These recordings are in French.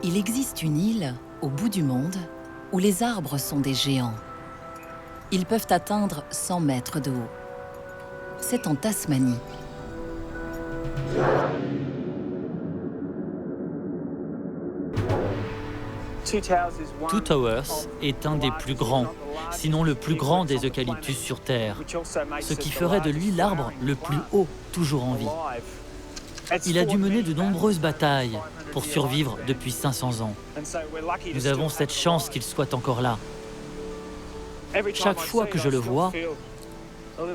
Il existe une île, au bout du monde, où les arbres sont des géants. Ils peuvent atteindre 100 mètres de haut. C'est en Tasmanie. Two Towers est un des plus grands, sinon le plus grand des eucalyptus sur Terre, ce qui ferait de lui l'arbre le plus haut toujours en vie. Il a dû mener de nombreuses batailles pour survivre depuis 500 ans. Nous avons cette chance qu'il soit encore là. Chaque fois que je le vois,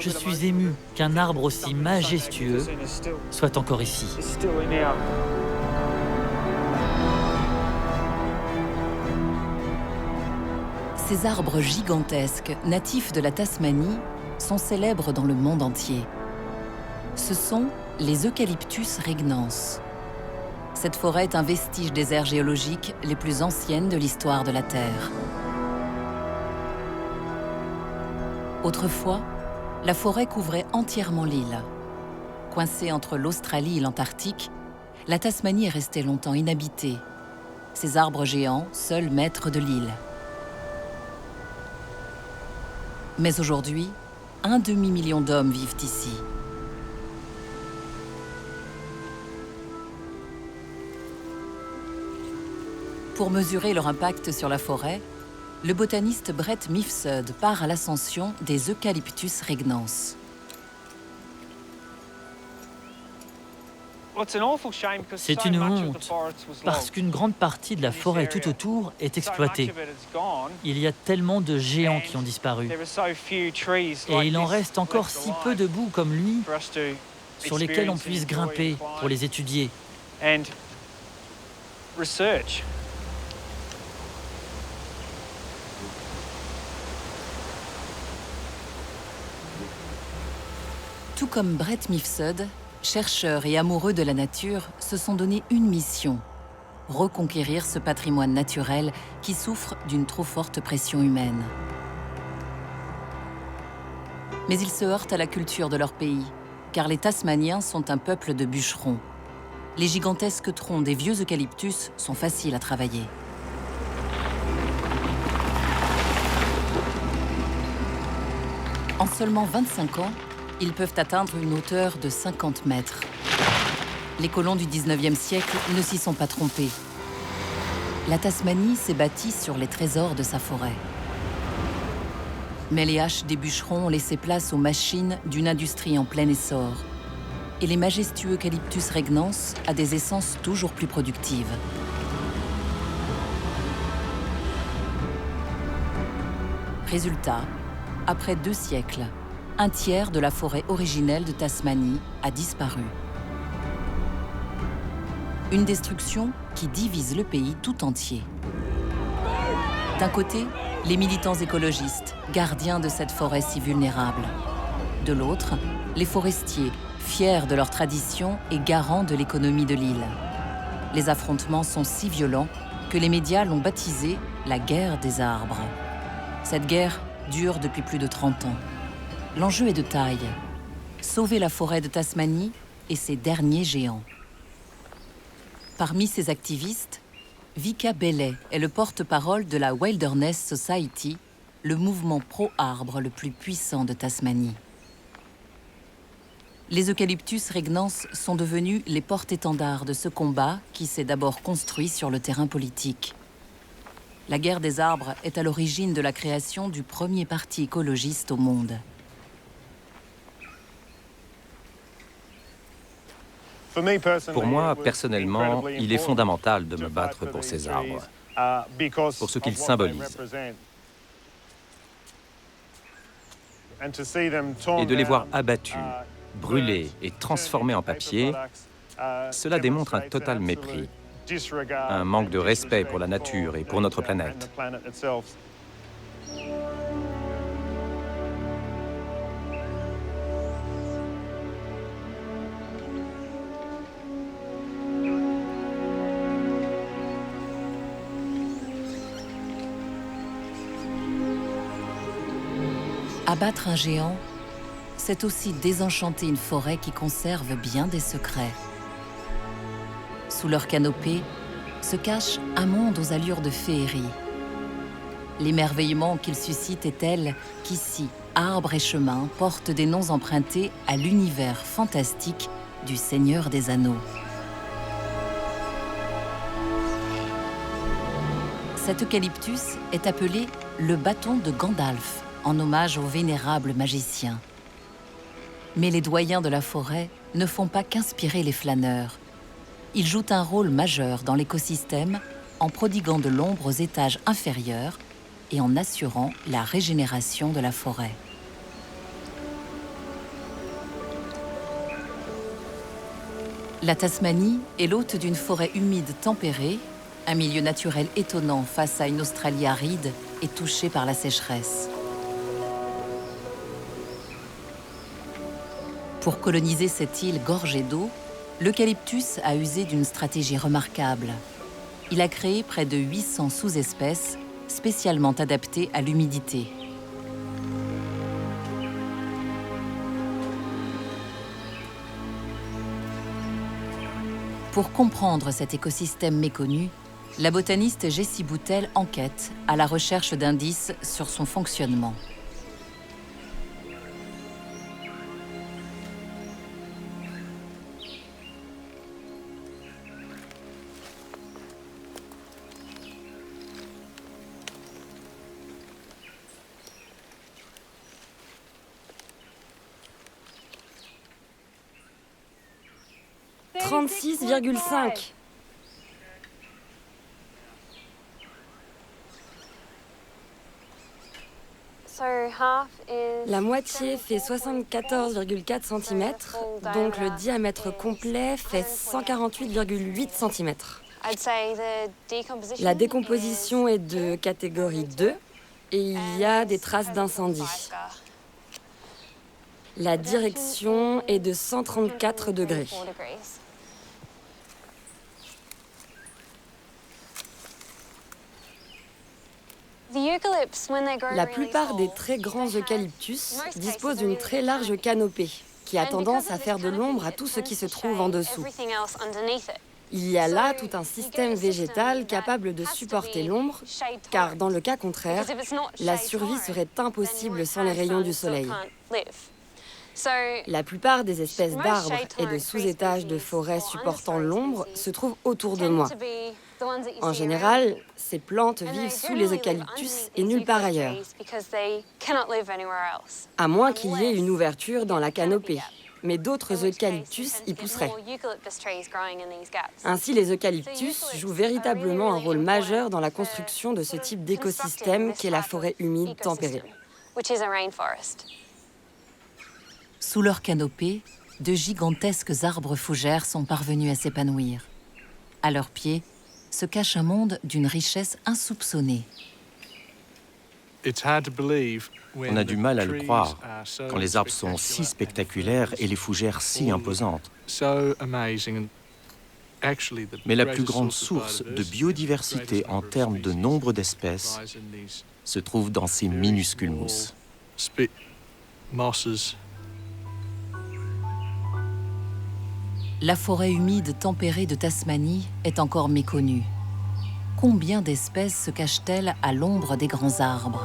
je suis ému qu'un arbre aussi majestueux soit encore ici. Ces arbres gigantesques, natifs de la Tasmanie, sont célèbres dans le monde entier. Ce sont les Eucalyptus regnans. Cette forêt est un vestige des aires géologiques les plus anciennes de l'histoire de la Terre. Autrefois, la forêt couvrait entièrement l'île. Coincée entre l'Australie et l'Antarctique, la Tasmanie est restée longtemps inhabitée. Ces arbres géants, seuls maîtres de l'île. Mais aujourd'hui, 1 demi-million d'hommes vivent ici. Pour mesurer leur impact sur la forêt, le botaniste Brett Mifsud part à l'ascension des Eucalyptus regnans. C'est une honte, parce qu'une grande partie de la forêt tout autour est exploitée. Il y a tellement de géants qui ont disparu. Et il en reste encore si peu debout comme lui, sur lesquels on puisse grimper pour les étudier. Tout comme Brett Mifsud, chercheurs et amoureux de la nature se sont donné une mission: reconquérir ce patrimoine naturel qui souffre d'une trop forte pression humaine. Mais ils se heurtent à la culture de leur pays, car les Tasmaniens sont un peuple de bûcherons. Les gigantesques troncs des vieux eucalyptus sont faciles à travailler. En seulement 25 ans, ils peuvent atteindre une hauteur de 50 mètres. Les colons du 19e siècle ne s'y sont pas trompés. La Tasmanie s'est bâtie sur les trésors de sa forêt. Mais les haches des bûcherons ont laissé place aux machines d'une industrie en plein essor. Et les majestueux Eucalyptus regnans à des essences toujours plus productives. Résultat, après 2 siècles, un tiers de la forêt originelle de Tasmanie a disparu. Une destruction qui divise le pays tout entier. D'un côté, les militants écologistes, gardiens de cette forêt si vulnérable. De l'autre, les forestiers, fiers de leur tradition et garants de l'économie de l'île. Les affrontements sont si violents que les médias l'ont baptisé la guerre des arbres. Cette guerre dure depuis plus de 30 ans. L'enjeu est de taille: sauver la forêt de Tasmanie et ses derniers géants. Parmi ces activistes, Vika Bellet est le porte-parole de la Wilderness Society, le mouvement pro-arbre le plus puissant de Tasmanie. Les Eucalyptus regnans sont devenus les porte-étendards de ce combat qui s'est d'abord construit sur le terrain politique. La guerre des arbres est à l'origine de la création du premier parti écologiste au monde. Pour moi, personnellement, il est fondamental de me battre pour ces arbres, pour ce qu'ils symbolisent. Et de les voir abattus, brûlés et transformés en papier, cela démontre un total mépris, un manque de respect pour la nature et pour notre planète. Abattre un géant, c'est aussi désenchanter une forêt qui conserve bien des secrets. Sous leur canopée, se cache un monde aux allures de féerie. L'émerveillement qu'il suscite est tel qu'ici, arbres et chemins portent des noms empruntés à l'univers fantastique du Seigneur des Anneaux. Cet eucalyptus est appelé le bâton de Gandalf, en hommage au vénérable magicien. Mais les doyens de la forêt ne font pas qu'inspirer les flâneurs. Ils jouent un rôle majeur dans l'écosystème en prodiguant de l'ombre aux étages inférieurs et en assurant la régénération de la forêt. La Tasmanie est l'hôte d'une forêt humide tempérée, un milieu naturel étonnant face à une Australie aride et touchée par la sécheresse. Pour coloniser cette île gorgée d'eau, l'eucalyptus a usé d'une stratégie remarquable. Il a créé près de 800 sous-espèces spécialement adaptées à l'humidité. Pour comprendre cet écosystème méconnu, la botaniste Jessie Boutel enquête à la recherche d'indices sur son fonctionnement. « 36,5 ». La moitié fait 74,4 cm, donc le diamètre complet fait 148,8 cm. La décomposition est de catégorie 2 et il y a des traces d'incendie. La direction est de 134 degrés. La plupart des très grands eucalyptus disposent d'une très large canopée qui a tendance à faire de l'ombre à tout ce qui se trouve en dessous. Il y a là tout un système végétal capable de supporter l'ombre, car dans le cas contraire, la survie serait impossible sans les rayons du soleil. La plupart des espèces d'arbres et de sous-étages de forêts supportant l'ombre se trouvent autour de moi. En général, ces plantes vivent sous les eucalyptus et nulle part ailleurs, à moins qu'il y ait une ouverture dans la canopée. Mais d'autres eucalyptus y pousseraient. Ainsi, les eucalyptus jouent véritablement un rôle majeur dans la construction de ce type d'écosystème qu'est la forêt humide tempérée. Sous leur canopée, de gigantesques arbres fougères sont parvenus à s'épanouir. À leurs pieds se cache un monde d'une richesse insoupçonnée. On a du mal à le croire quand les arbres sont si spectaculaires et les fougères si imposantes. Mais la plus grande source de biodiversité en termes de nombre d'espèces se trouve dans ces minuscules mousses. La forêt humide tempérée de Tasmanie est encore méconnue. Combien d'espèces se cachent-elles à l'ombre des grands arbres?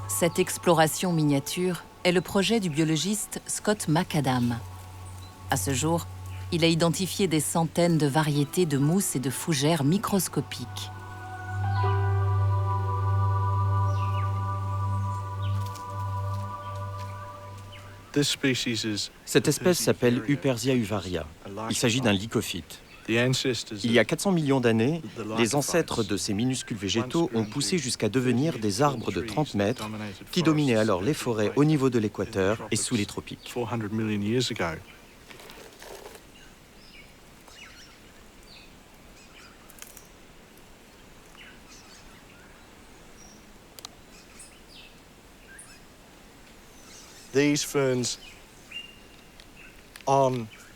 Cette exploration miniature est le projet du biologiste Scott McAdam. À ce jour, il a identifié des centaines de variétés de mousses et de fougères microscopiques. Cette espèce s'appelle Huperzia uvaria. Il s'agit d'un lycophyte. Il y a 400 millions d'années, les ancêtres de ces minuscules végétaux ont poussé jusqu'à devenir des arbres de 30 mètres qui dominaient alors les forêts au niveau de l'équateur et sous les tropiques.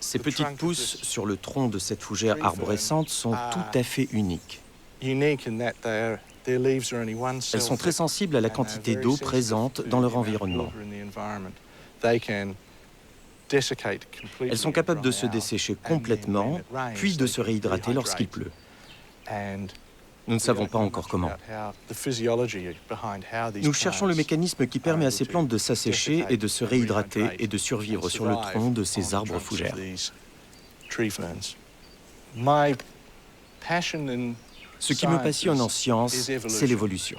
Ces petites pousses sur le tronc de cette fougère arborescente sont tout à fait uniques. Elles sont très sensibles à la quantité d'eau présente dans leur environnement. Elles sont capables de se dessécher complètement, puis de se réhydrater lorsqu'il pleut. Nous ne savons pas encore comment. Nous cherchons le mécanisme qui permet à ces plantes de s'assécher et de se réhydrater et de survivre sur le tronc de ces arbres fougères. Ce qui me passionne en science, c'est l'évolution.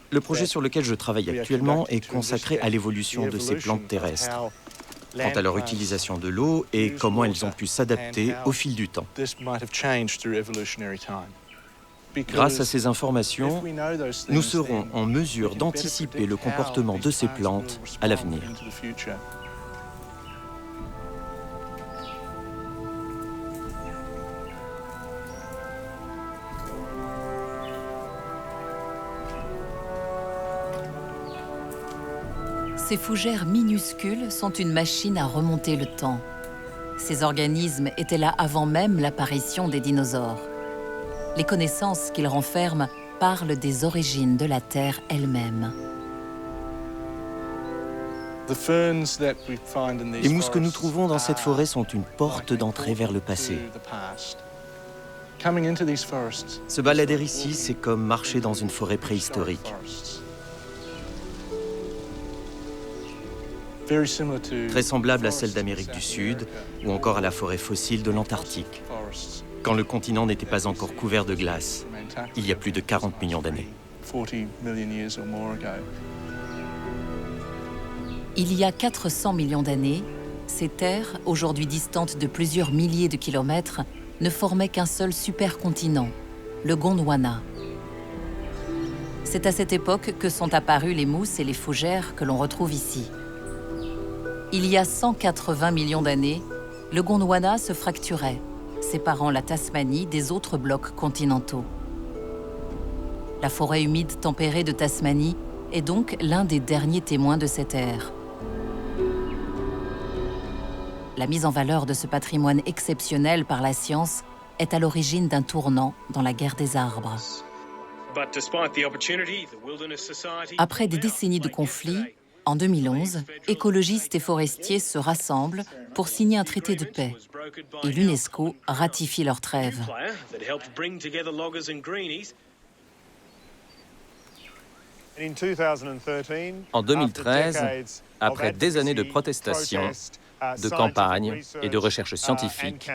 Le projet sur lequel je travaille actuellement est consacré à l'évolution de ces plantes terrestres, quant à leur utilisation de l'eau et comment elles ont pu s'adapter au fil du temps. Grâce à ces informations, nous serons en mesure d'anticiper le comportement de ces plantes à l'avenir. Ces fougères minuscules sont une machine à remonter le temps. Ces organismes étaient là avant même l'apparition des dinosaures. Les connaissances qu'ils renferment parlent des origines de la Terre elle-même. Les mousses que nous trouvons dans cette forêt sont une porte d'entrée vers le passé. Se balader ici, c'est comme marcher dans une forêt préhistorique. Très semblable à celle d'Amérique du Sud ou encore à la forêt fossile de l'Antarctique, quand le continent n'était pas encore couvert de glace, il y a plus de 40 millions d'années. Il y a 400 millions d'années, ces terres, aujourd'hui distantes de plusieurs milliers de kilomètres, ne formaient qu'un seul supercontinent, le Gondwana. C'est à cette époque que sont apparues les mousses et les fougères que l'on retrouve ici. Il y a 180 millions d'années, le Gondwana se fracturait, séparant la Tasmanie des autres blocs continentaux. La forêt humide tempérée de Tasmanie est donc l'un des derniers témoins de cette ère. La mise en valeur de ce patrimoine exceptionnel par la science est à l'origine d'un tournant dans la guerre des arbres. Après des décennies de conflits, en 2011, écologistes et forestiers se rassemblent pour signer un traité de paix et l'UNESCO ratifie leur trêve. En 2013, après des années de protestations, de campagnes et de recherches scientifiques,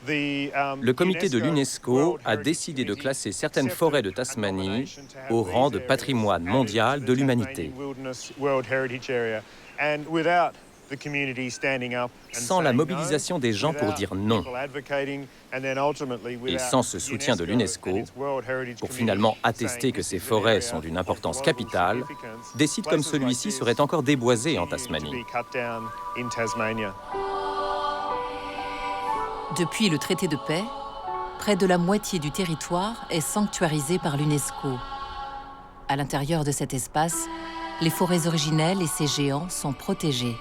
le comité de l'UNESCO a décidé de classer certaines forêts de Tasmanie au rang de patrimoine mondial de l'humanité. Sans la mobilisation des gens pour dire non, et sans ce soutien de l'UNESCO, pour finalement attester que ces forêts sont d'une importance capitale, des sites comme celui-ci seraient encore déboisés en Tasmanie. Depuis le traité de paix, près de la moitié du territoire est sanctuarisé par l'UNESCO. À l'intérieur de cet espace, les forêts originelles et ces géants sont protégés.